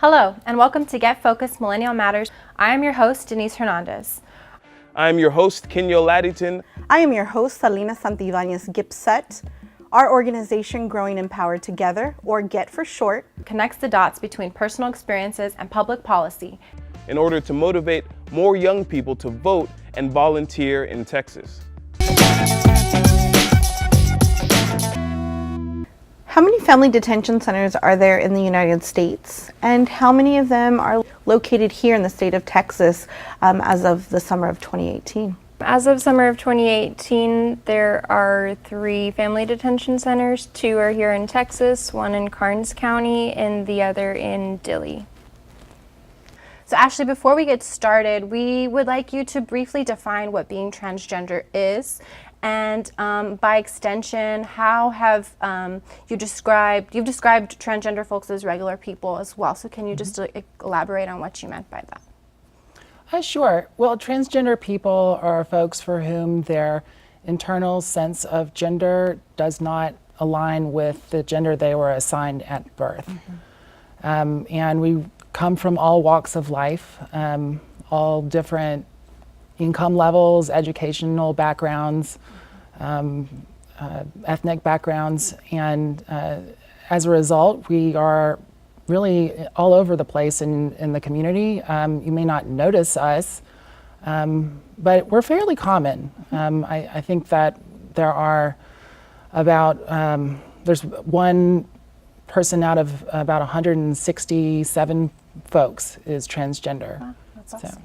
Hello, and welcome to Get Focused Millennial Matters. I am your host, Denise Hernandez. I am your host, Kenyo Laddington. I am your host, Salina Santibáñez Gipset. Our organization, Growing Empowered Together, or GET for short, Connects the dots between personal experiences and public policy in order to motivate more young people to vote and volunteer in Texas. How many family detention centers are there in the United States? And how many of them are located here in the state of Texas as of the summer of 2018? As of summer of 2018, there are 3 family detention centers. 2 are here in Texas, 1 in Karnes County, and the other in Dilley. So Ashley, before we get started, we would like you to briefly define what being transgender is, and by extension, how have you've described transgender folks as regular people as well. So can you just elaborate on what you meant by that? Sure. Well, transgender people are folks for whom their internal sense of gender does not align with the gender they were assigned at birth. And we come from all walks of life, all different income levels, educational backgrounds, ethnic backgrounds, and as a result, we are really all over the place in the community. You may not notice us, but we're fairly common. I think that there are about, there's one person out of about 167 folks is transgender. Wow, that's awesome.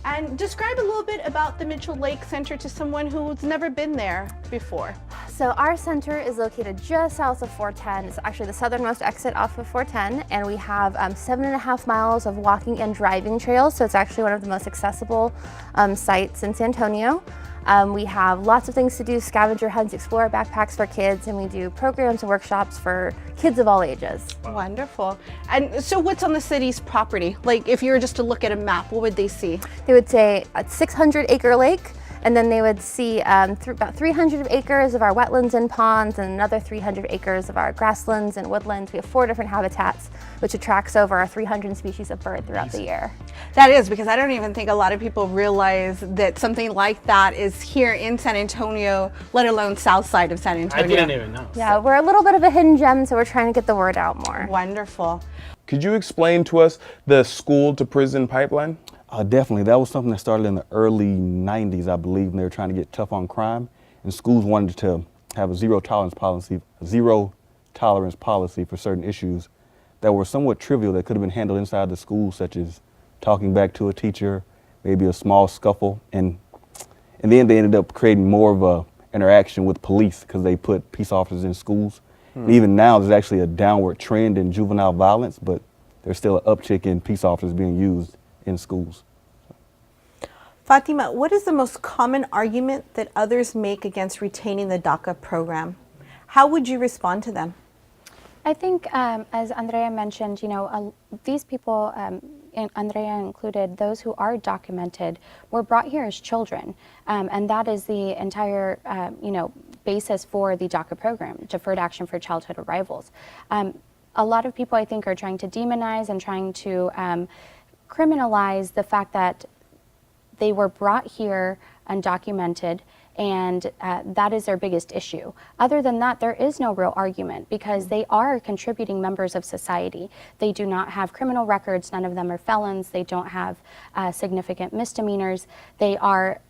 And describe a little bit about the Mitchell Lake Center to someone who's never been there before. So our center is located just south of 410. It's actually the southernmost exit off of 410, and we have 7.5 miles of walking and driving trails, so it's actually one of the most accessible sites in San Antonio. We have lots of things to do, scavenger hunts, explorer backpacks for kids, and we do programs and workshops for kids of all ages. Wonderful. And so what's on the city's property? Like if you were just to look at a map, what would they see? They would say a 600-acre lake, and then they would see about 300 acres of our wetlands and ponds, and another 300 acres of our grasslands and woodlands. We have 4 different habitats, which attracts over our 300 species of bird throughout the year. That is, because I don't even think a lot of people realize that something like that is here in San Antonio, let alone south side of San Antonio. I didn't even know. Yeah, we're a little bit of a hidden gem, so we're trying to get the word out more. Wonderful. Could you explain to us the school to prison pipeline? Definitely. That was something that started in the early 90s, I believe, and they were trying to get tough on crime. And schools wanted to have a zero tolerance policy for certain issues that were somewhat trivial that could have been handled inside the school, such as talking back to a teacher, maybe a small scuffle. And then they ended up creating more of a interaction with police because they put peace officers in schools. And even now, there's actually a downward trend in juvenile violence, but there's still an uptick in peace officers being used in schools. Fatima, what is the most common argument that others make against retaining the DACA program? How would you respond to them? I think, as Andrea mentioned, these people, Andrea included, those who are documented, were brought here as children, and that is the entire, basis for the DACA program, Deferred Action for Childhood Arrivals. A lot of people, I think, are trying to demonize and trying to criminalize the fact that they were brought here undocumented, and that is their biggest issue. Other than that, there is no real argument because they are contributing members of society. They do not have criminal records, none of them are felons, they don't have significant misdemeanors. They are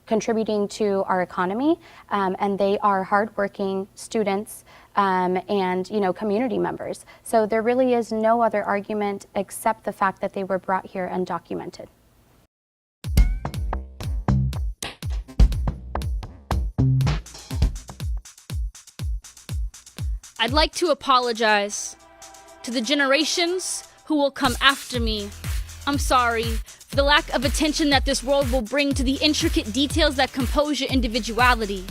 contributing to our economy, and they are hardworking students and community members. So there really is no other argument except the fact that they were brought here undocumented. I'd like to apologize to the generations who will come after me. I'm sorry for the lack of attention that this world will bring to the intricate details that compose your individuality.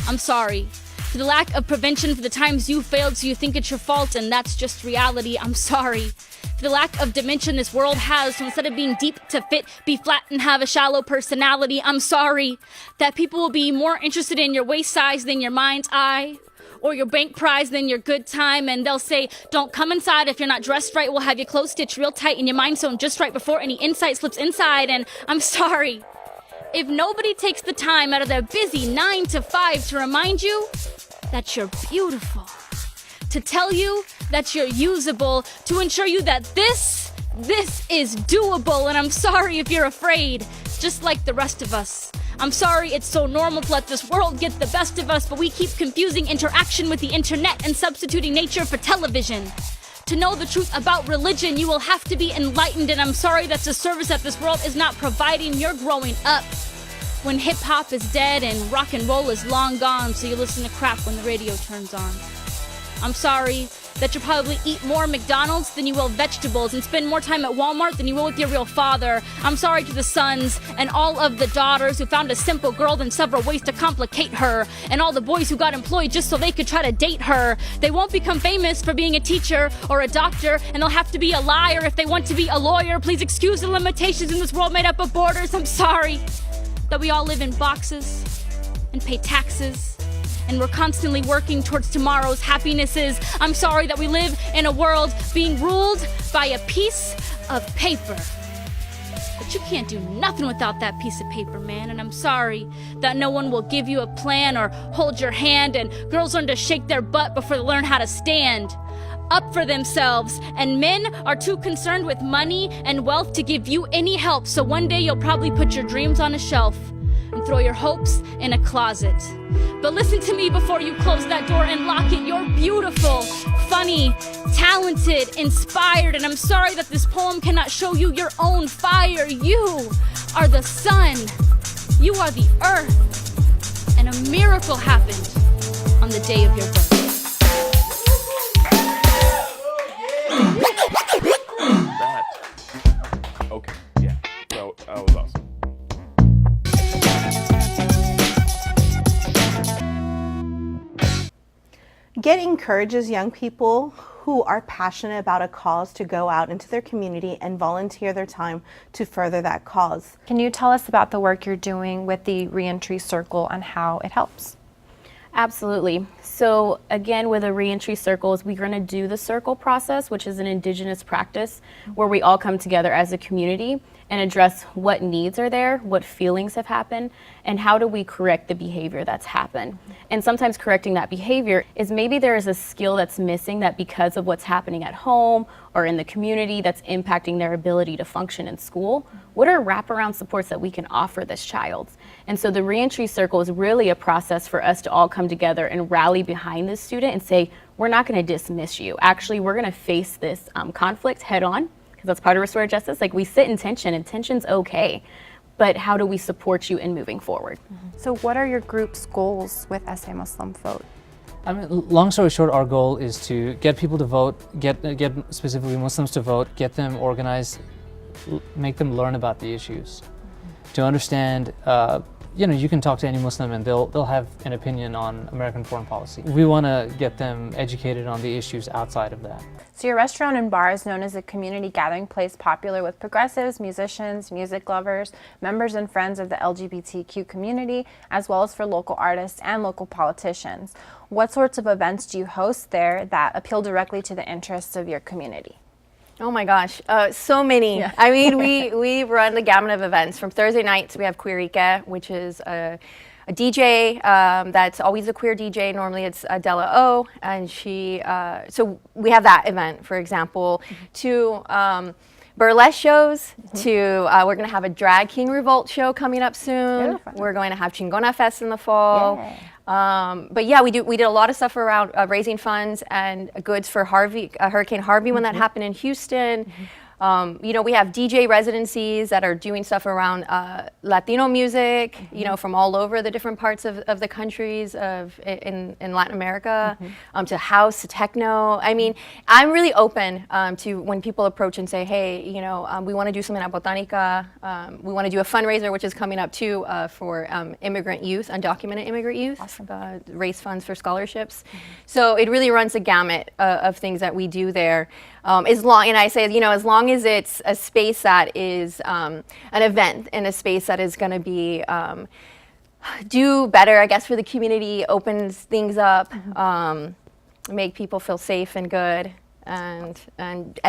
I'm sorry for the lack of prevention for the times you failed so you think it's your fault and that's just reality. I'm sorry for the lack of dimension this world has, so instead of being deep to fit, be flat and have a shallow personality. I'm sorry that people will be more interested in your waist size than your mind's eye, or your bank prize than your good time. And they'll say, don't come inside if you're not dressed right. We'll have your clothes stitched real tight and your mind sewn just right before any insight slips inside. And I'm sorry, if nobody takes the time out of their busy 9 to 5 to remind you that you're beautiful, to tell you that you're usable, to ensure you that this is doable. And I'm sorry if you're afraid, just like the rest of us. I'm sorry it's so normal to let this world get the best of us, but we keep confusing interaction with the internet and substituting nature for television. To know the truth about religion, you will have to be enlightened, and I'm sorry that's a service that this world is not providing. You're growing up when hip-hop is dead and rock and roll is long gone, so you listen to crap when the radio turns on. I'm sorry that you probably eat more McDonald's than you will vegetables and spend more time at Walmart than you will with your real father. I'm sorry to the sons and all of the daughters who found a simple girl than several ways to complicate her, and all the boys who got employed just so they could try to date her. They won't become famous for being a teacher or a doctor, and they'll have to be a liar if they want to be a lawyer. Please excuse the limitations in this world made up of borders. I'm sorry that we all live in boxes and pay taxes, and we're constantly working towards tomorrow's happinesses. I'm sorry that we live in a world being ruled by a piece of paper. But you can't do nothing without that piece of paper, man. And I'm sorry that no one will give you a plan or hold your hand, and girls learn to shake their butt before they learn how to stand up for themselves, and men are too concerned with money and wealth to give you any help. So one day you'll probably put your dreams on a shelf and throw your hopes in a closet. But listen to me before you close that door and lock it. You're beautiful, funny, talented, inspired, and I'm sorry that this poem cannot show you your own fire. You are the sun, you are the earth, and a miracle happened on the day of your birth. Okay, yeah, that was awesome. Get encourages young people who are passionate about a cause to go out into their community and volunteer their time to further that cause. Can you tell us about the work you're doing with the Reentry Circle and how it helps? Absolutely. So again, with the Reentry Circles, we're going to do the circle process, which is an indigenous practice where we all come together as a community and address what needs are there, what feelings have happened, and how do we correct the behavior that's happened. And sometimes correcting that behavior is maybe there is a skill that's missing that because of what's happening at home or in the community that's impacting their ability to function in school. What are wraparound supports that we can offer this child? And so the Reentry Circle is really a process for us to all come together and rally behind this student and say, we're not going to dismiss you. Actually, we're going to face this conflict head on, because that's part of restorative justice. Like, we sit in tension, and tension's okay, but how do we support you in moving forward? So what are your group's goals with SA Muslim Vote? I mean, long story short, our goal is to get people to vote, get specifically Muslims to vote, get them organized, make them learn about the issues, to understand. You can talk to any Muslim and they'll have an opinion on American foreign policy. We want to get them educated on the issues outside of that. So your restaurant and bar is known as a community gathering place popular with progressives, musicians, music lovers, members and friends of the LGBTQ community, as well as for local artists and local politicians. What sorts of events do you host there that appeal directly to the interests of your community? Oh my gosh, so many. Yeah. I mean, we run the gamut of events. From Thursday nights, we have Queerica, which is a DJ that's always a queer DJ. Normally it's Della O, and so we have that event, for example, to burlesque shows, to we're going to have a Drag King Revolt show coming up soon. We're going to have Chingona Fest in the fall. But yeah, we did a lot of stuff around raising funds and goods for Hurricane Harvey when that happened in Houston. We have DJ residencies that are doing stuff around Latino music, from all over the different parts of the countries in Latin America, to house, to techno. I mean, I'm really open to when people approach and say, hey, we want to do something at Botanica. We want to do a fundraiser, which is coming up too, for immigrant youth, undocumented immigrant youth, raise funds for scholarships. So it really runs the gamut of things that we do there. As long as it's a space that is an event and a space that is going to be do better, I guess, for the community, opens things up, make people feel safe and good, and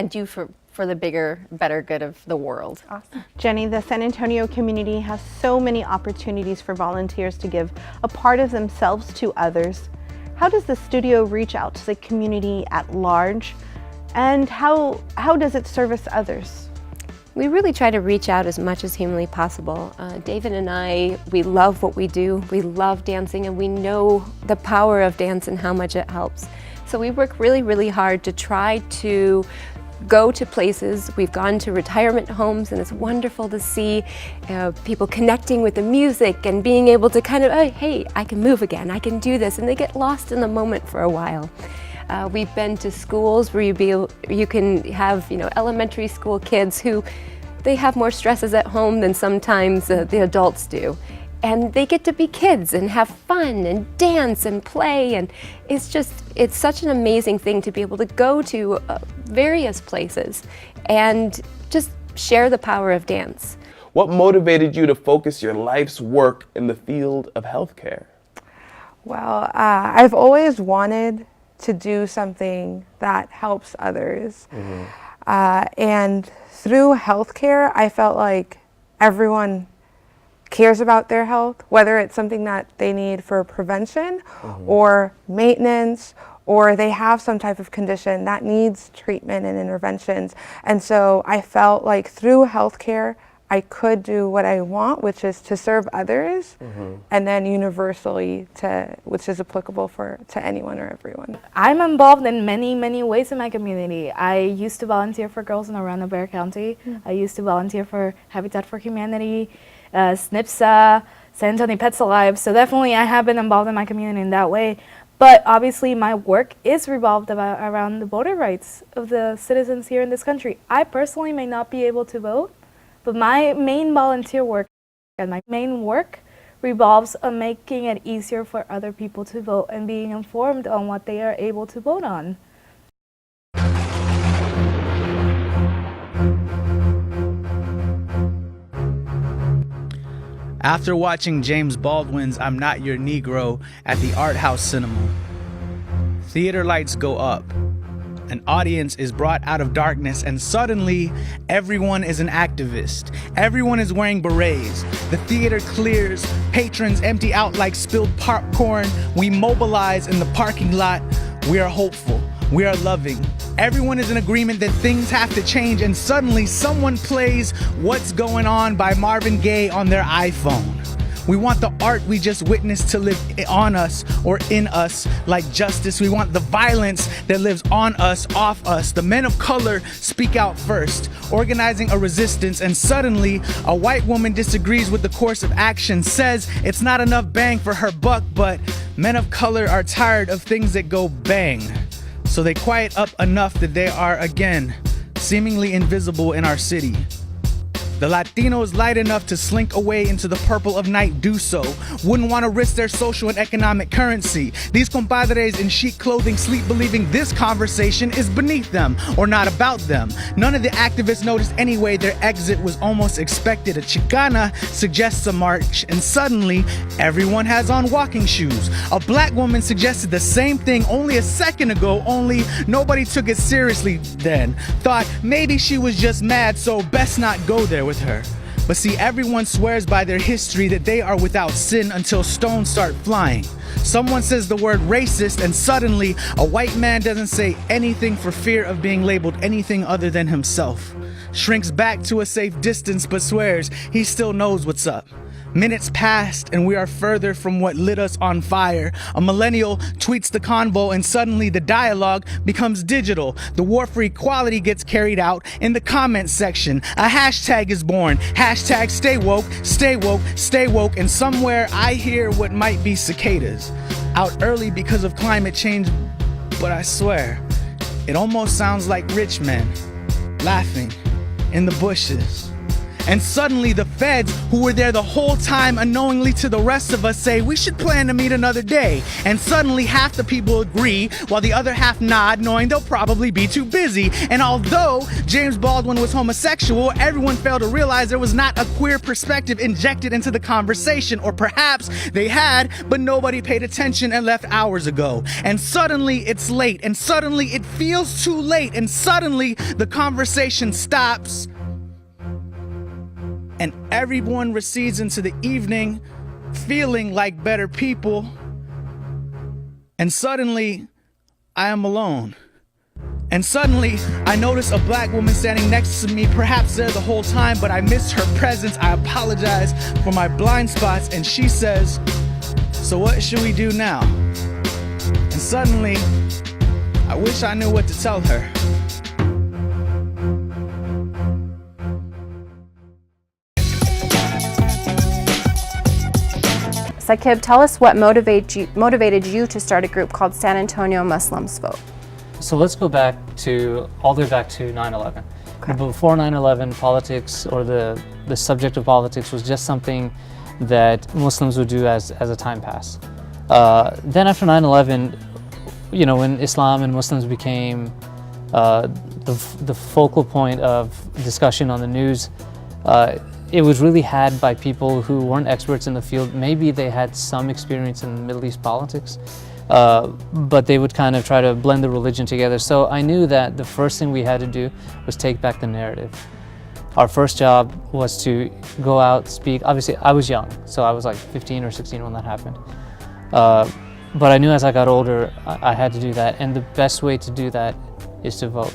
do for the bigger, better good of the world. Awesome. Jenny, the San Antonio community has so many opportunities for volunteers to give a part of themselves to others. How does the studio reach out to the community at large, and how does it service others? We really try to reach out as much as humanly possible. David and I, we love what we do. We love dancing, and we know the power of dance and how much it helps. So we work really, really hard to try to go to places. We've gone to retirement homes, and it's wonderful to see people connecting with the music and being able to kind of, oh, hey, I can move again, I can do this, and they get lost in the moment for a while. We've been to schools where you can have, elementary school kids who they have more stresses at home than sometimes the adults do. And they get to be kids and have fun and dance and play, and it's such an amazing thing to be able to go to various places and just share the power of dance. What motivated you to focus your life's work in the field of healthcare? Well, I've always wanted to do something that helps others. And through healthcare, I felt like everyone cares about their health, whether it's something that they need for prevention or maintenance, or they have some type of condition that needs treatment and interventions. And so I felt like through healthcare, I could do what I want, which is to serve others, and then universally which is applicable to anyone or everyone. I'm involved in many, many ways in my community. I used to volunteer for girls in Arundel County. I used to volunteer for Habitat for Humanity, SNPSA, San Antonio Pets Alive. So definitely I have been involved in my community in that way. But obviously my work is revolved around the voter rights of the citizens here in this country. I personally may not be able to vote, but my main volunteer work and my main work revolves on making it easier for other people to vote and being informed on what they are able to vote on. After watching James Baldwin's I'm Not Your Negro at the Art House Cinema, theater lights go up. An audience is brought out of darkness, and suddenly everyone is an activist. Everyone is wearing berets. The theater clears. Patrons empty out like spilled popcorn. We mobilize in the parking lot. We are hopeful. We are loving. Everyone is in agreement that things have to change, and suddenly someone plays What's Going On by Marvin Gaye on their iPhone. We want the art we just witnessed to live on us or in us like justice. We want the violence that lives on us, off us. The men of color speak out first, organizing a resistance, and suddenly a white woman disagrees with the course of action, says it's not enough bang for her buck, but men of color are tired of things that go bang. So they quiet up enough that they are again seemingly invisible in our city. The Latinos light enough to slink away into the purple of night do so. Wouldn't want to risk their social and economic currency. These compadres in chic clothing sleep believing this conversation is beneath them or not about them. None of the activists noticed anyway their exit was almost expected. A Chicana suggests a march, and suddenly everyone has on walking shoes. A black woman suggested the same thing only a second ago, only nobody took it seriously then. Thought maybe she was just mad, so best not go there with her. But see, everyone swears by their history that they are without sin until stones start flying. Someone says the word racist, and suddenly a white man doesn't say anything for fear of being labeled anything other than himself. Shrinks back to a safe distance but swears he still knows what's up. Minutes passed and we are further from what lit us on fire. A millennial tweets the convo and suddenly the dialogue becomes digital. The war for equality gets carried out in the comments section. A hashtag is born. Hashtag stay woke, stay woke, stay woke. And somewhere I hear what might be cicadas. Out early because of climate change, but I swear, it almost sounds like rich men laughing in the bushes. And suddenly the feds, who were there the whole time unknowingly to the rest of us, say we should plan to meet another day. And suddenly half the people agree, while the other half nod, knowing they'll probably be too busy. And although James Baldwin was homosexual, everyone failed to realize there was not a queer perspective injected into the conversation. Or perhaps they had, but nobody paid attention and left hours ago. And suddenly it's late, and suddenly it feels too late, and suddenly the conversation stops, and everyone recedes into the evening feeling like better people. And suddenly I am alone. And suddenly I notice a black woman standing next to me, perhaps there the whole time, but I miss her presence. I apologize for my blind spots, and she says, so what should we do now? And suddenly I wish I knew what to tell her. Sakib, tell us what motivated you to start a group called San Antonio Muslims Vote. So let's go back all the way back to 9/11. Okay. Before 9/11, politics, or the subject of politics, was just something that Muslims would do as a time pass. Then after 9/11, you know, when Islam and Muslims became the focal point of discussion on the news, it was really had by people who weren't experts in the field. Maybe they had some experience in Middle East politics, but they would kind of try to blend the religion together. So I knew that the first thing we had to do was take back the narrative. Our first job was to go out, speak. Obviously, I was young, so I was like 15 or 16 when that happened. But I knew as I got older, I had to do that. And the best way to do that is to vote.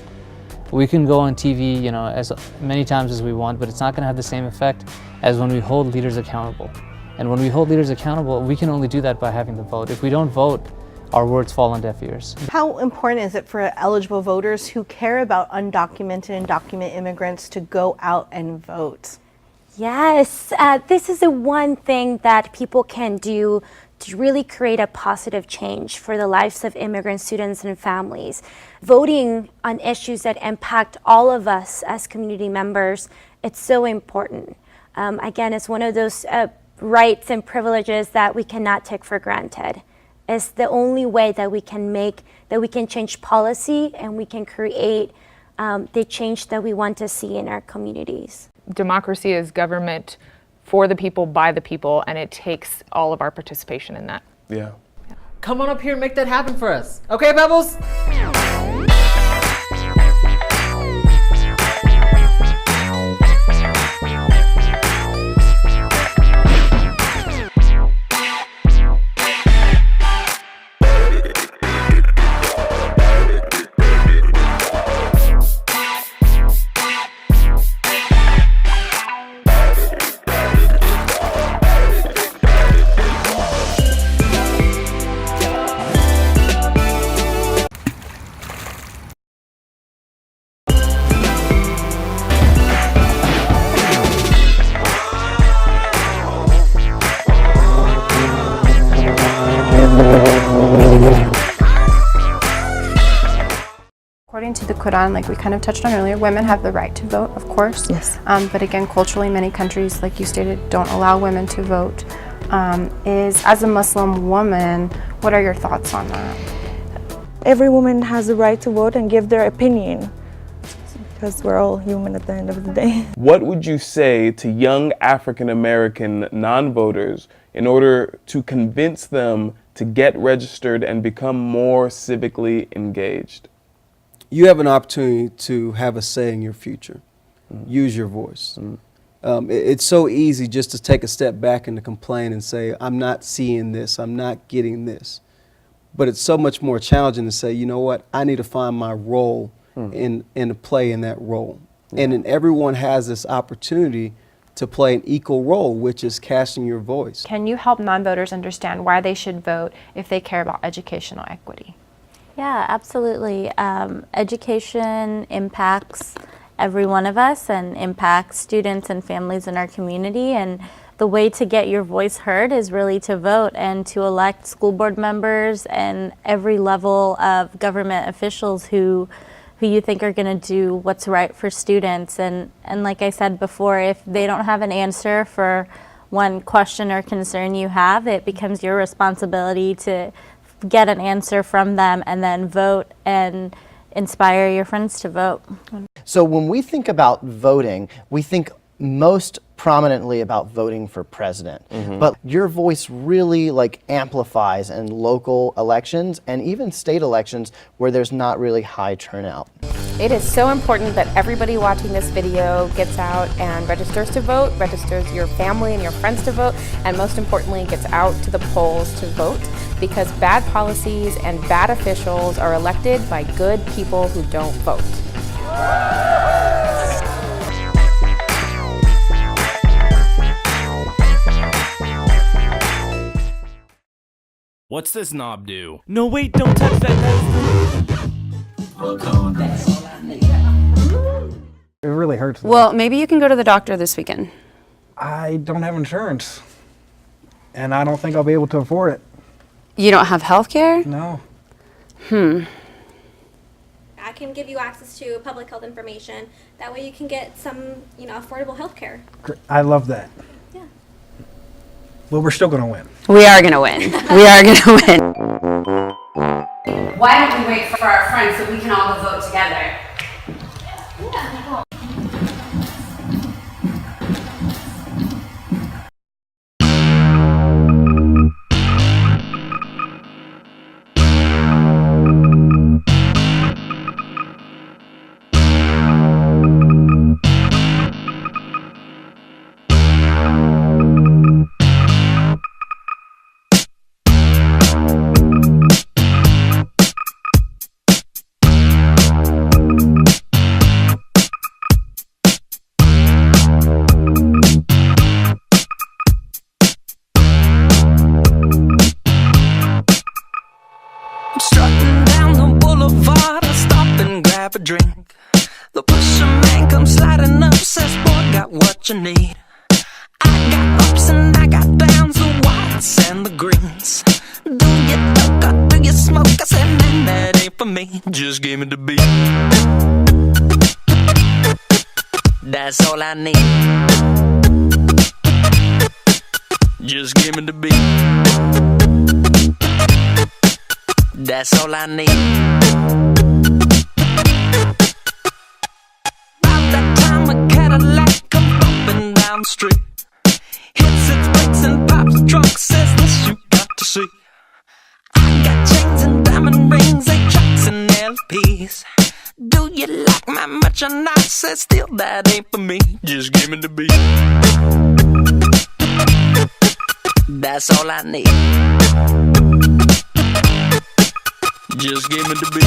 We can go on TV, you know, as many times as we want, but it's not going to have the same effect as when we hold leaders accountable. And when we hold leaders accountable, we can only do that by having the vote. If we don't vote, our words fall on deaf ears. How important is it for eligible voters who care about undocumented and documented immigrants to go out and vote? Yes, this is the one thing that people can do to really create a positive change for the lives of immigrant students and families. Voting on issues that impact all of us as community members, it's so important. Again, it's one of those rights and privileges that we cannot take for granted. It's the only way that we can change policy and we can create the change that we want to see in our communities. Democracy is government for the people, by the people, and it takes all of our participation in that. Yeah. Come on up here and make that happen for us. Okay, Pebbles? According to the Quran, like we kind of touched on earlier, women have the right to vote, of course. Yes. But again, culturally, many countries, like you stated, don't allow women to vote. As a Muslim woman, what are your thoughts on that? Every woman has the right to vote and give their opinion, because we're all human at the end of the day. What would you say to young African American non-voters in order to convince them to get registered and become more civically engaged? You have an opportunity to have a say in your future. Use your voice. It's so easy just to take a step back and to complain and say, I'm not seeing this, I'm not getting this. But it's so much more challenging to say, you know what, I need to find my role and to play in that role. And then everyone has this opportunity to play an equal role, which is casting your voice. Can you help non-voters understand why they should vote if they care about educational equity? Yeah, absolutely. Education impacts every one of us and impacts students and families in our community. And the way to get your voice heard is really to vote and to elect school board members and every level of government officials who who you think are going to do what's right for students. And like I said before, if they don't have an answer for one question or concern you have, it becomes your responsibility to get an answer from them and then vote and inspire your friends to vote. So when we think about voting, we think most prominently about voting for president, but your voice really like amplifies in local elections and even state elections where there's not really high turnout. It is so important that everybody watching this video gets out and registers to vote, registers your family and your friends to vote, and most importantly gets out to the polls to vote, because bad policies and bad officials are elected by good people who don't vote. What's this knob do? No, wait, don't touch that. It really hurts. Well, maybe you can go to the doctor this weekend. I don't have insurance, and I don't think I'll be able to afford it. You don't have health care? No. I can give you access to public health information. That way you can get some, affordable health care. I love that. Yeah. Well, we're still going to win. We are going to win. We are going to win. Why don't we wait for our friends so we can all go vote together? Strutting down the boulevard, I stop and grab a drink. The pusher man comes sliding up, says, boy, got what you need. I got ups and I got downs, the whites and the greens. Do you duck or do you smoke? I said, man, that ain't for me. Just give me the beat. That's all I need. Just give me the beat. That's all I need. About that time a Cadillac come bumping down the street, hits its brakes and pops the trunk, says this you got to see. I got chains and diamond rings, 8 tracks and LPs. Do you like my merchandise? Says still that ain't for me. Just give me the beat. That's all I need. Just give me the beat.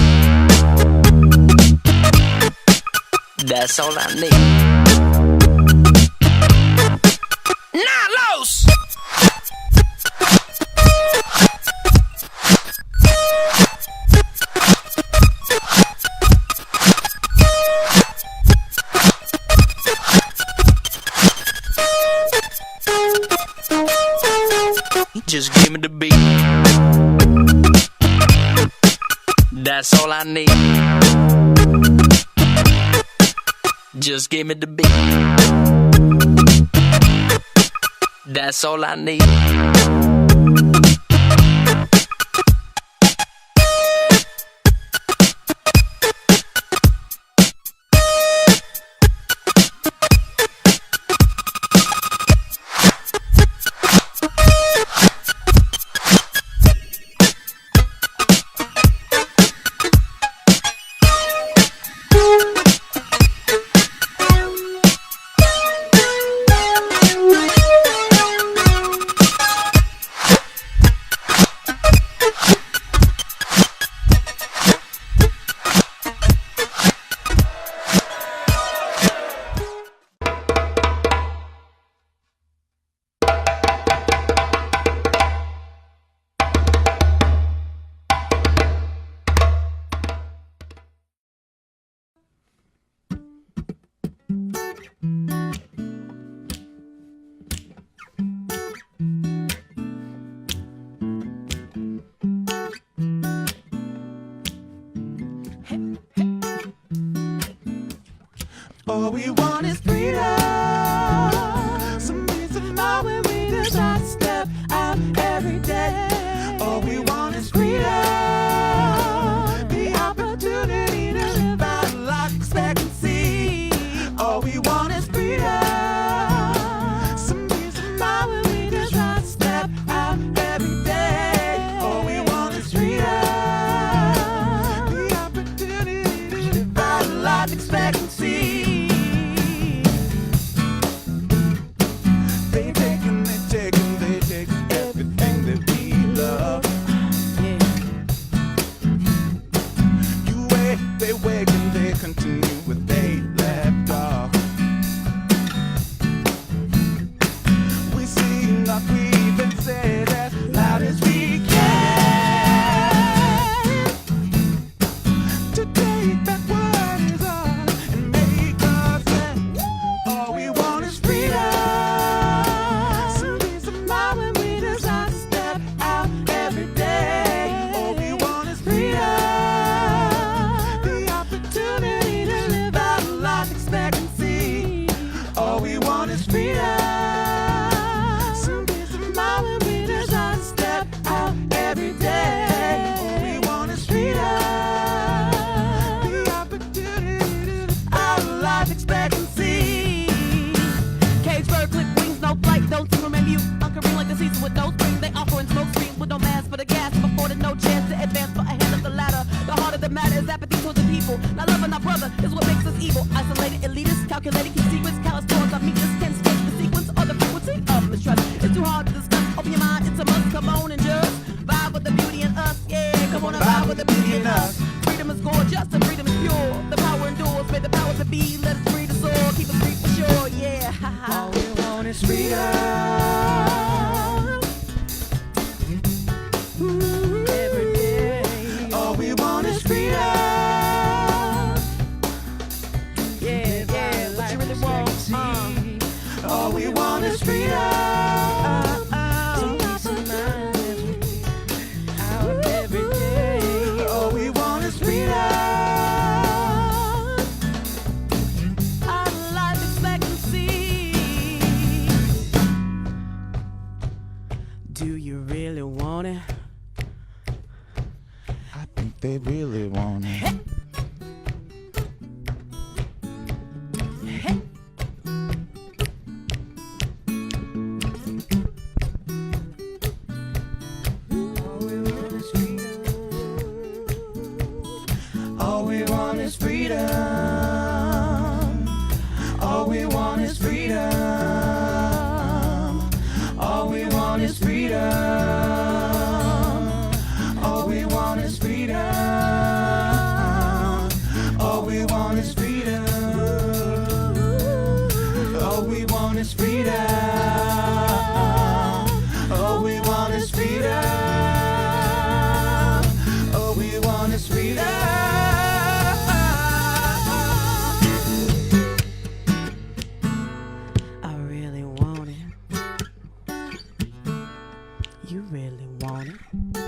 That's all I need. Now, Los! Just give me the beat. That's all I need. Just give me the beat. That's all I need. All we want is freedom. Some reason why when we decide to step out every day. All we want is freedom. The opportunity to live out life expectancy. All we want is freedom. Some reason why when we decide to step out every day. All we want is freedom. The opportunity to live out life expectancy. They taking everything that we love. Yeah. You wait, they wake, and they continue what they left off. We sing like we've been said as loud as we can to take back what is ours and make us stand. All we want is freedom. Some reason why when we decide to step out every day. All we want is freedom. The opportunity to live out life expectancy. All we want is freedom. Some reason why when we decide to step out every day. All we want is freedom. The opportunity to live out life expectancy. Cage bird, clip wings, no flight, don't remember you. Uncurring like the season with no spring. They offering smoke screens with no mask for the gas. Before the no chance to advance, but ahead of the ladder. The heart of the matter is apathy towards the people. Not loving our brother is what makes us evil. Isolated elitists, calculating key secrets. Callous towards our meekness, can sketch the sequence or the frequency of mistrust. It's too hard to discuss. Open your mind, it's a must. Come on and just vibe with the beauty in us. Yeah, come on and vibe with the beauty in us. Freedom is gorgeous and freedom is pure. The power endures, may the power to be. Let us free the soul, keep us free for sure. Yeah, all we want is freedom. Every day, all we want is freedom. Yeah, yeah, what you really want. All we want is freedom. Some peace of mind out every day. All we want is freedom. Our life expectancy. Do you really want it? I think they really want it. All we want is freedom. All we want is freedom. All we want is freedom. All we want is freedom. All we want is freedom. All we want is freedom. All we want is freedom. All we want is freedom. I really want it. You really want it.